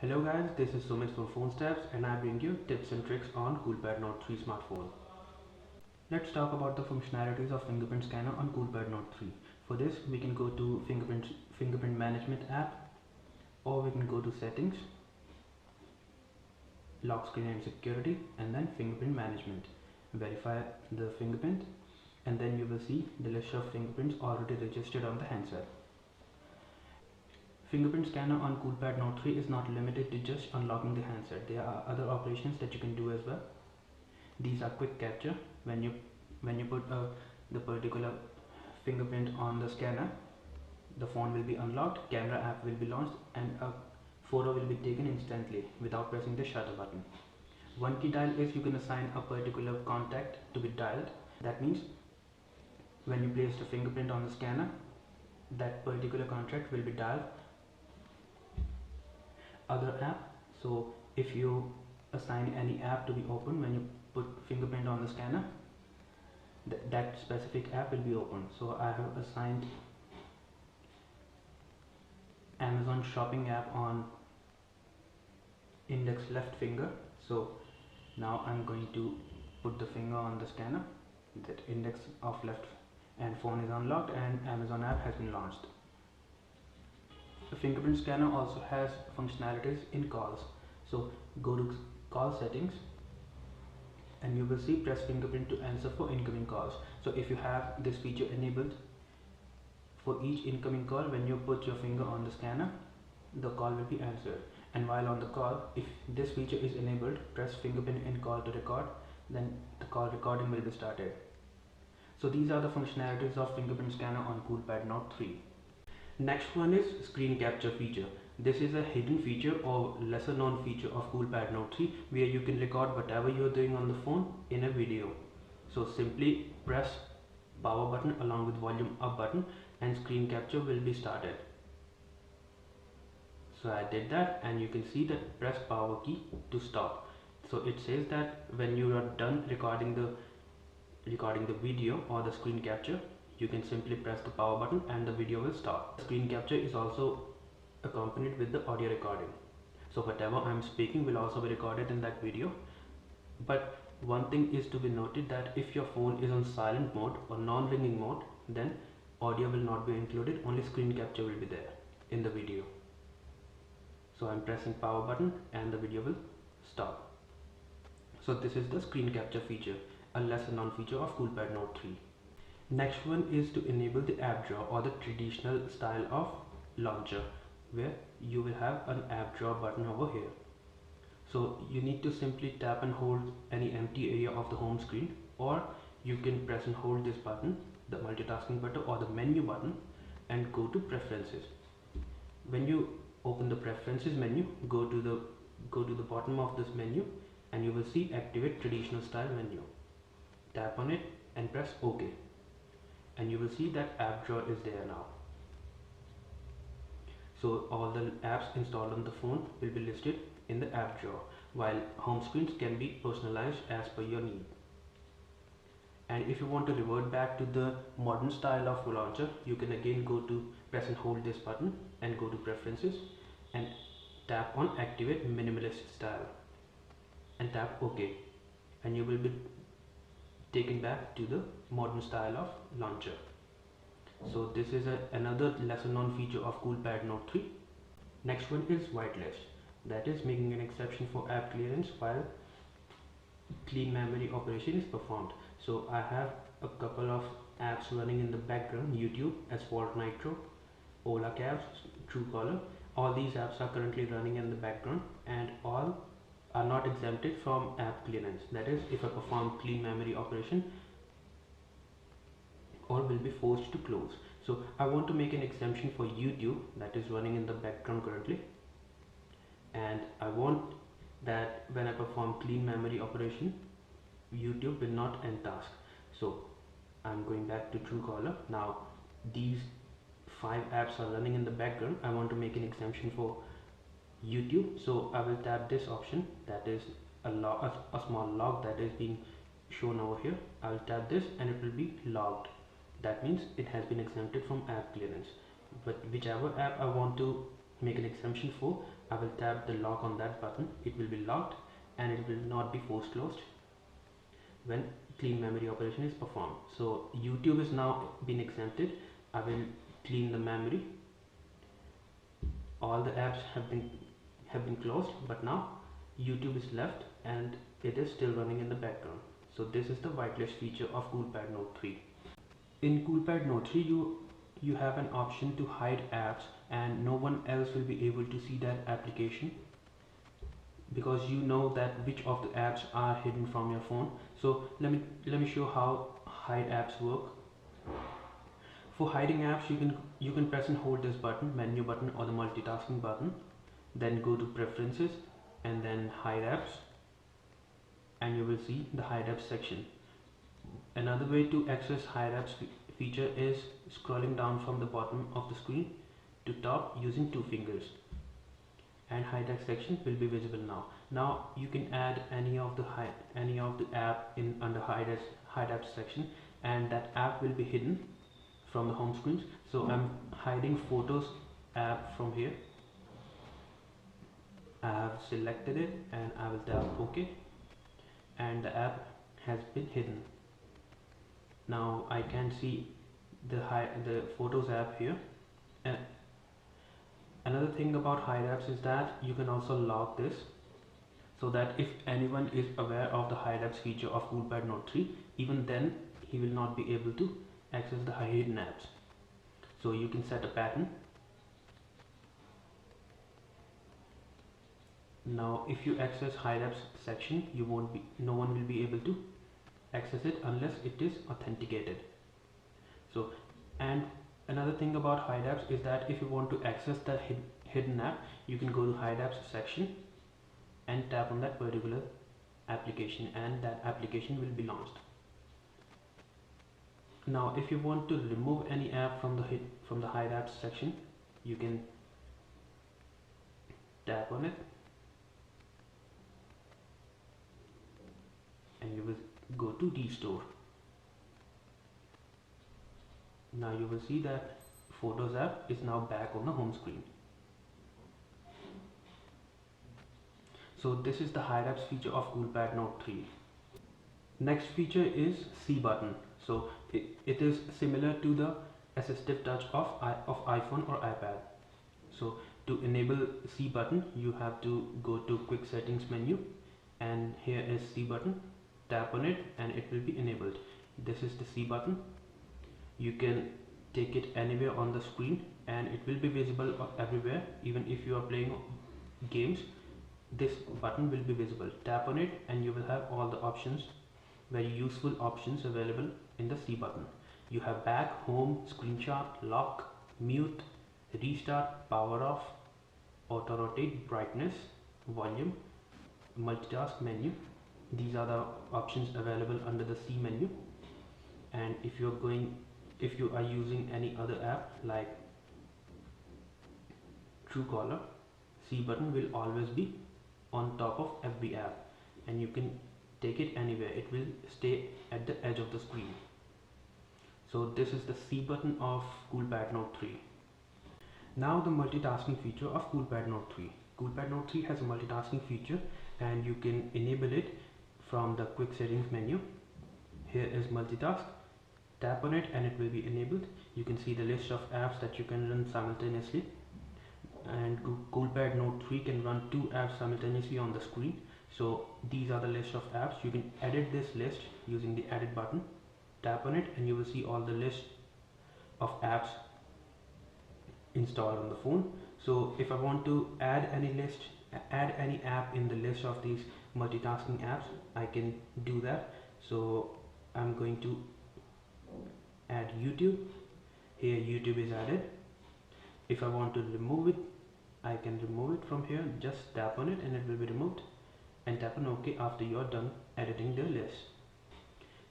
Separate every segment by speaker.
Speaker 1: Hello guys, this is Sumit from Phone Steps and I bring you tips and tricks on Coolpad Note 3 smartphone. Let's talk about the functionalities of Fingerprint Scanner on Coolpad Note 3. For this, we can go to Fingerprint Management app, or we can go to Settings, Lock Screen and Security, and then Fingerprint Management. Verify the fingerprint, and then you will see the list of fingerprints already registered on the handset. Fingerprint Scanner on Coolpad Note 3 is not limited to just unlocking the handset. There are other operations that you can do as well. These are quick capture. When you put the particular fingerprint on the scanner, the phone will be unlocked, camera app will be launched, and a photo will be taken instantly without pressing the shutter button. One key dial is you can assign a particular contact to be dialed. That means when you place the fingerprint on the scanner, that particular contact will be dialed. Other app, so if you assign any app to be open when you put fingerprint on the scanner, that specific app will be open. So I have assigned Amazon shopping app on index left finger. So now I'm going to put the finger on the scanner, that index of left, and phone is unlocked and Amazon app has been launched. The fingerprint scanner also has functionalities in calls. So go to call settings and you will see press fingerprint to answer for incoming calls. So if you have this feature enabled, for each incoming call, when you put your finger on the scanner, the call will be answered. And while on the call, if this feature is enabled, press fingerprint in call to record, then the call recording will be started. So these are the functionalities of fingerprint scanner on Coolpad Note 3. Next one is screen capture feature. This is a hidden feature or lesser known feature of Coolpad Note 3 where you can record whatever you are doing on the phone in a video. So simply press power button along with volume up button and screen capture will be started. So I did that and you can see that press power key to stop. So it says that when you are done recording the video or the screen capture, you can simply press the power button and the video will stop. Screen capture is also accompanied with the audio recording. So whatever I am speaking will also be recorded in that video. But one thing is to be noted that if your phone is on silent mode or non-ringing mode, then audio will not be included, only screen capture will be there in the video. So I am pressing power button and the video will stop. So this is the screen capture feature, a lesser known feature of Coolpad Note 3. Next one is to enable the app drawer or the traditional style of launcher, where you will have an app drawer button over here. So you need to simply tap and hold any empty area of the home screen, or you can press and hold this button, the multitasking button or the menu button, and go to preferences. When you open the preferences menu, go to the bottom of this menu and you will see activate traditional style menu. Tap on it and press OK. And you will see that app drawer is there now. So all the apps installed on the phone will be listed in the app drawer, while home screens can be personalized as per your need. And if you want to revert back to the modern style of launcher, you can again go to press and hold this button and go to preferences and tap on activate minimalist style and tap OK, and you will be taken back to the modern style of launcher. So this is another lesser known feature of Coolpad Note 3. Next one is Whitelist, that is making an exception for app clearance while clean memory operation is performed. So I have a couple of apps running in the background: YouTube, Asphalt Nitro, Ola Cabs, Truecaller. All these apps are currently running in the background and all are not exempted from app clearance. That is, if I perform clean memory operation, all will be forced to close. So I want to make an exemption for YouTube that is running in the background currently, and I want that when I perform clean memory operation, YouTube will not end task. So I'm going back to Truecaller. Now these 5 apps are running in the background. I want to make an exemption for YouTube, so I will tap this option, that is a small log that is being shown over here. I will tap this and it will be logged. That means it has been exempted from app clearance. But whichever app I want to make an exemption for, I will tap the lock on that button. It will be locked and it will not be force closed when clean memory operation is performed. So YouTube is now been exempted. I will clean the memory. All the apps have been closed, but now YouTube is left and it is still running in the background. So this is the whitelist feature of Coolpad Note 3. In Coolpad Note 3 you have an option to hide apps and no one else will be able to see that application, because you know that which of the apps are hidden from your phone. So let me show how hide apps work. For hiding apps, you can press and hold this button, menu button or the multitasking button, then go to preferences and then hide apps, and you will see the hide apps section. Another way to access hide apps feature is scrolling down from the bottom of the screen to top using two fingers, and hide apps section will be visible now. Now you can add any of the app in under hide apps section, and that app will be hidden from the home screens. So I'm hiding photos app from here. I have selected it and I will tap OK, and the app has been hidden. Now I can see the photos app here. And another thing about hide apps is that you can also lock this, so that if anyone is aware of the hide apps feature of Coolpad Note 3, even then he will not be able to access the hidden apps. So you can set a pattern. Now if you access hide apps section, no one will be able to access it unless it is authenticated. So, and another thing about hide apps is that if you want to access the hidden app, you can go to hide apps section and tap on that particular application, and that application will be launched. Now if you want to remove any app from the hide apps section, you can tap on it and you will go to restore. Now you will see that Photos app is now back on the home screen. So this is the hide apps feature of Coolpad Note 3. Next feature is C button. So it is similar to the assistive touch of iPhone or iPad. So to enable C button, you have to go to quick settings menu, and here is C button. Tap on it and it will be enabled. This is the C button. You can take it anywhere on the screen and it will be visible everywhere. Even if you are playing games, this button will be visible. Tap on it and you will have all the options, very useful options available in the C button. You have back, home, screenshot, lock, mute, restart, power off, auto rotate, brightness, volume, multitask menu. These are the options available under the C menu. And if you are using any other app like Truecaller, C button will always be on top of every app and you can take it anywhere. It will stay at the edge of the screen. So this is the C button of Coolpad Note 3. Now the multitasking feature of Coolpad Note 3. Coolpad Note 3 has a multitasking feature and you can enable it from the quick settings menu. Here is multitask. Tap on it and it will be enabled. You can see the list of apps that you can run simultaneously, and Coolpad Note 3 can run 2 apps simultaneously on the screen. So these are the list of apps. You can edit this list using the edit button. Tap on it and you will see all the list of apps installed on the phone. So if I want to add any app in the list of these multitasking apps, I can do that. So I'm going to add YouTube. Here YouTube is added. If I want to remove it, I can remove it from here. Just tap on it and it will be removed, and tap on OK after you are done editing the list.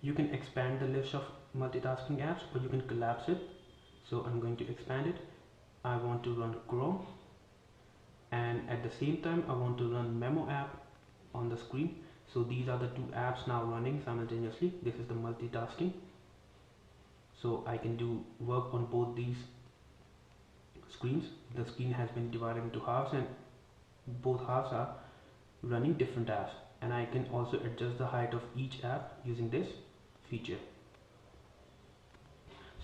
Speaker 1: You can expand the list of multitasking apps or you can collapse it. So I'm going to expand it. I want to run Chrome, and at the same time I want to run Memo app on the screen. So these are the 2 apps now running simultaneously. This is the multitasking. So I can do work on both these screens. The screen has been divided into halves and both halves are running different apps, and I can also adjust the height of each app using this feature.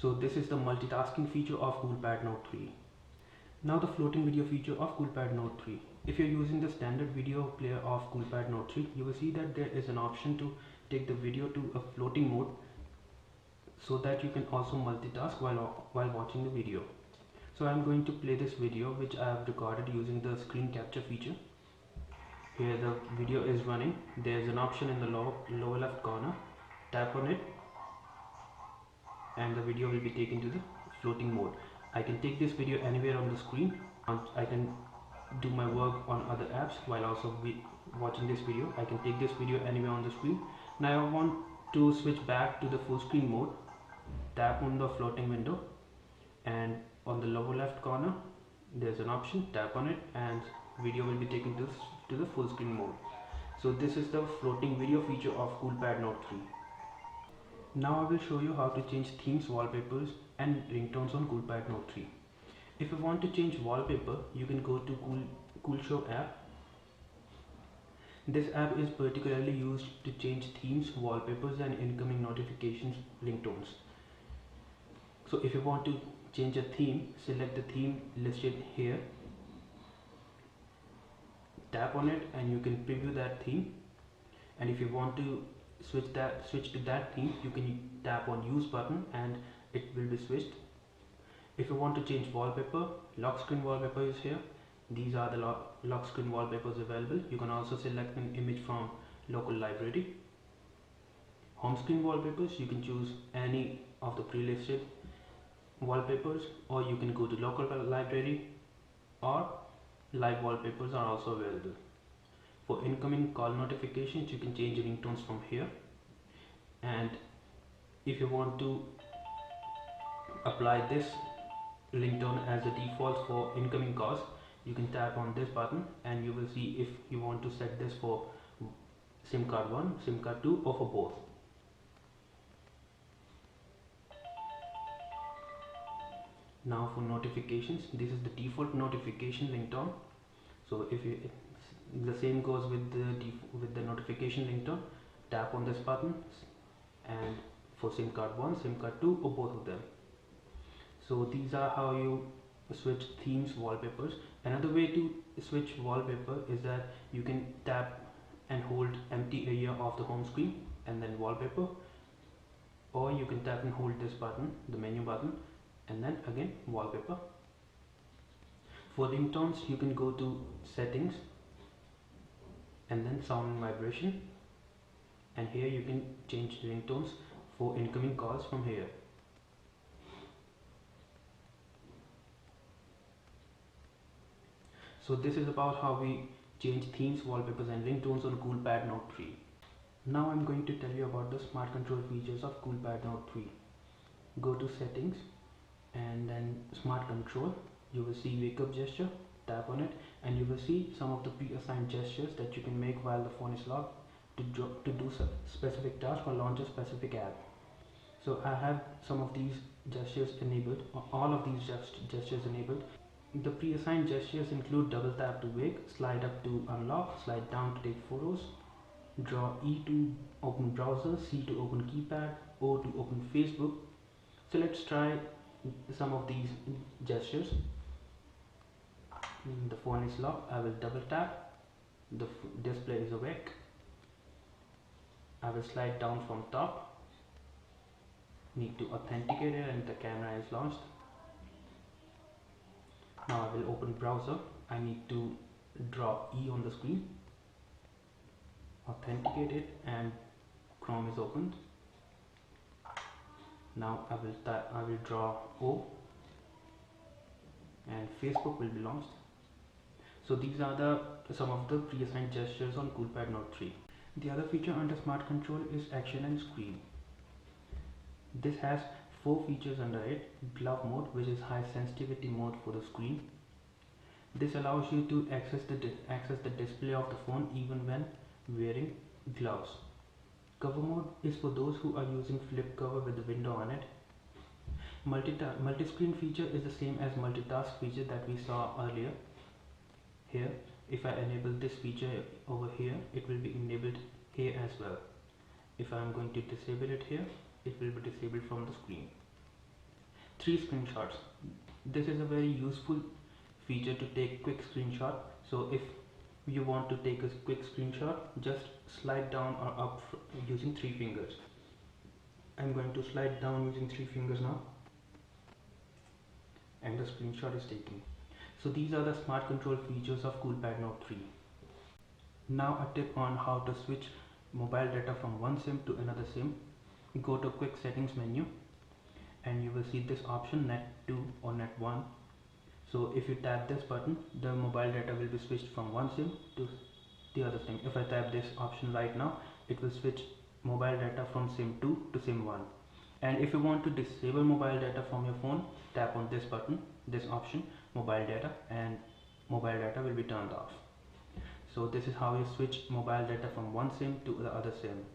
Speaker 1: So this is the multitasking feature of Coolpad Note 3. Now the floating video feature of Coolpad Note 3. If you're using the standard video player of Coolpad Note 3, you will see that there is an option to take the video to a floating mode so that you can also multitask while watching the video. So I'm going to play this video which I have recorded using the screen capture feature. Here the video is running. There's an option in the lower left corner. Tap on it and the video will be taken to the floating mode. I can take this video anywhere on the screen. I can do my work on other apps while also watching this video. I can take this video anywhere on the screen. Now I want to switch back to the full screen mode. Tap on the floating window and on the lower left corner there's an option. Tap on it and video will be taken to the full screen mode. So this is the floating video feature of Coolpad Note 3. Now I will show you how to change themes, wallpapers and ringtones on Coolpad Note 3. If you want to change wallpaper, you can go to Coolshow app. This app is particularly used to change themes, wallpapers and incoming notifications ringtones. So if you want to change a theme, select the theme listed here. Tap on it and you can preview that theme. And if you want to switch to that theme, you can tap on use button and it will be switched. If you want to change wallpaper, lock screen wallpaper is here. These are the lock screen wallpapers available. You can also select an image from local library. Home screen wallpapers, you can choose any of the pre-listed wallpapers, or you can go to local library, or live wallpapers are also available. For incoming call notifications, you can change ringtones from here. And if you want to apply this ringtone as a default for incoming calls, you can tap on this button and you will see if you want to set this for SIM card 1, SIM card 2 or for both. Now for notifications, this is the default notification ringtone. So if the same goes with the notification ringtone. Tap on this button and for SIM card 1, SIM card 2 or both of them. So these are how you switch themes, wallpapers. Another way to switch wallpaper is that you can tap and hold empty area of the home screen and then wallpaper, or you can tap and hold this button, the menu button, and then again wallpaper. For ringtones, you can go to settings and then sound and vibration, and here you can change ringtones for incoming calls from here. So this is about how we change themes, wallpapers and ringtones on Coolpad Note 3. Now I'm going to tell you about the smart control features of Coolpad Note 3. Go to settings and then smart control. You will see wake up gesture. Tap on it and you will see some of the pre-assigned gestures that you can make while the phone is locked to do specific task or launch a specific app. So I have some of these gestures enabled, or all of these gestures enabled. The pre-assigned gestures include double tap to wake, slide up to unlock, slide down to take photos, draw E to open browser, C to open keypad, O to open Facebook. So let's try some of these gestures. The phone is locked. I will double tap. The display is awake. I will slide down from top. Need to authenticate it and the camera is launched. Now I will open browser. I need to draw E on the screen. Authenticate it and Chrome is opened. Now I will draw O and Facebook will be launched. So these are some of the pre-assigned gestures on Coolpad Note 3. The other feature under Smart Control is Action and Screen. This has 4 features under it. Glove mode, which is high sensitivity mode for the screen. This allows you to access the display of the phone even when wearing gloves. Cover mode is for those who are using flip cover with the window on it. Multi-screen feature is the same as multitask feature that we saw earlier. Here if I enable this feature over here, it will be enabled here as well. If I am going to disable it here, it will be disabled from the screen. 3 screenshots. This is a very useful feature to take quick screenshot. So if you want to take a quick screenshot, just slide down or up using 3 fingers. I'm going to slide down using 3 fingers now, and the screenshot is taken. So these are the smart control features of Coolpad Note 3. Now a tip on how to switch mobile data from one SIM to another SIM. Go to quick settings menu and you will see this option, net 2 or net 1. So if you tap this button, the mobile data will be switched from one SIM to the other SIM. If I tap this option right now, it will switch mobile data from SIM 2 to SIM 1. And if you want to disable mobile data from your phone, tap on this button, this option, mobile data, and mobile data will be turned off. So this is how you switch mobile data from one SIM to the other SIM.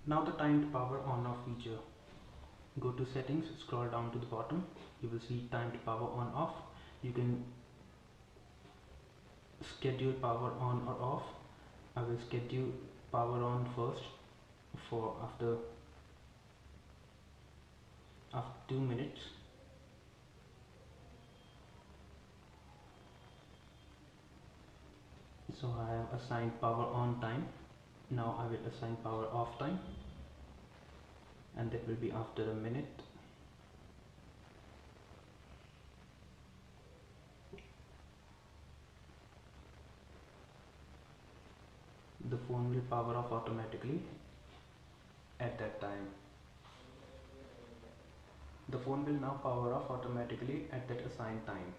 Speaker 1: Now the timed power on off feature. Go to settings, scroll down to the bottom, you will see timed power on off. You can schedule power on or off. I will schedule power on first for after 2 minutes. So I have assigned power on time. Now I will assign power off time, and that will be after a minute. The phone will power off automatically at that time. The phone will now power off automatically at that assigned time.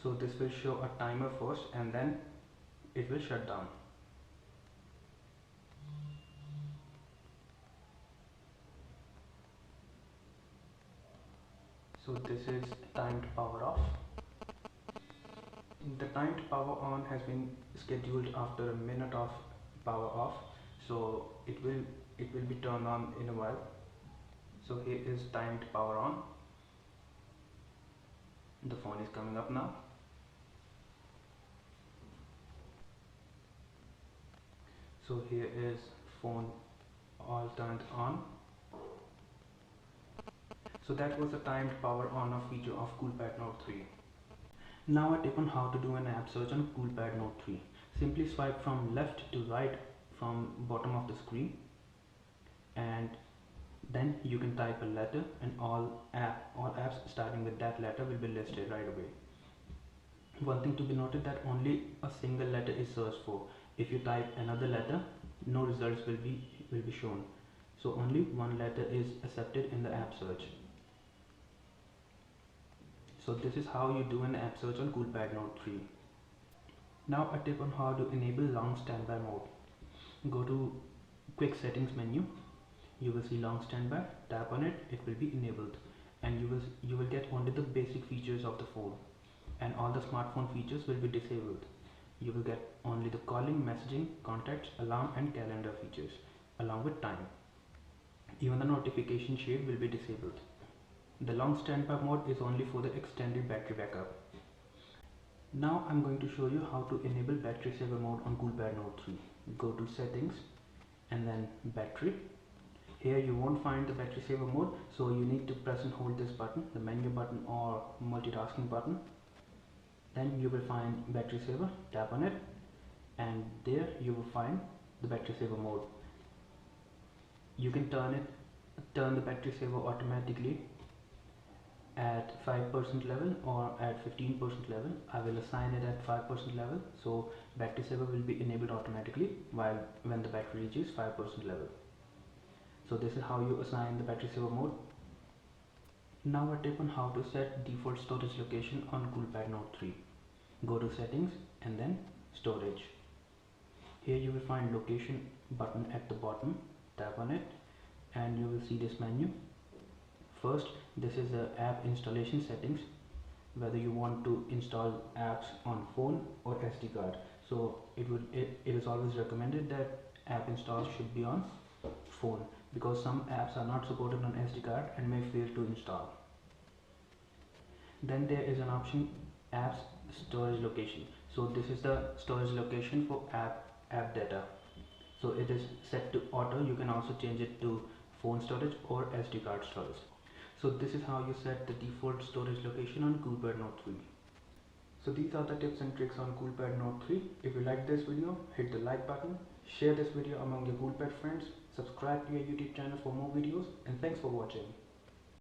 Speaker 1: So this will show a timer first and then it will shut down. So this is timed power off. The timed power on has been scheduled after a minute of power off, so it will be turned on in a while. So here is timed power on. The phone is coming up now. So here is phone all turned on. So that was the timed power on off feature of Coolpad Note 3. Now a tip on how to do an app search on Coolpad Note 3. Simply swipe from left to right from bottom of the screen, and then you can type a letter and all apps starting with that letter will be listed right away. One thing to be noted that only a single letter is searched for. If you type another letter, no results will be shown. So only one letter is accepted in the app search. So this is how you do an app search on Coolpad Note 3. Now a tip on how to enable long standby mode. Go to quick settings menu. You will see long standby. Tap on it. It will be enabled, and you will get only the basic features of the phone, and all the smartphone features will be disabled. You will get only the calling, messaging, contacts, alarm, and calendar features, along with time. Even the notification shade will be disabled. The long standby mode is only for the extended battery backup. Now I'm going to show you how to enable battery saver mode on Coolpad Note 3. Go to settings and then battery. Here you won't find the battery saver mode, so you need to press and hold this button, the menu button or multitasking button. Then you will find battery saver, tap on it, and there you will find the battery saver mode. You can turn the battery saver automatically at 5% level or at 15% level. I will assign it at 5% level, so battery saver will be enabled automatically when the battery reaches 5% level. So this is how you assign the battery saver mode. Now a tip on how to set default storage location on Coolpad Note 3. Go to settings and then storage. Here you will find location button at the bottom. Tap on it and you will see this menu. First, this is the app installation settings, whether you want to install apps on phone or SD card. So it is always recommended that app install should be on phone, because some apps are not supported on SD card and may fail to install. Then there is an option apps storage location. So this is the storage location for app data. So it is set to auto. You can also change it to phone storage or SD card storage. So this is how you set the default storage location on Coolpad Note 3. So these are the tips and tricks on Coolpad Note 3. If you like this video, hit the like button, share this video among your Coolpad friends, subscribe to your YouTube channel for more videos, and thanks for watching.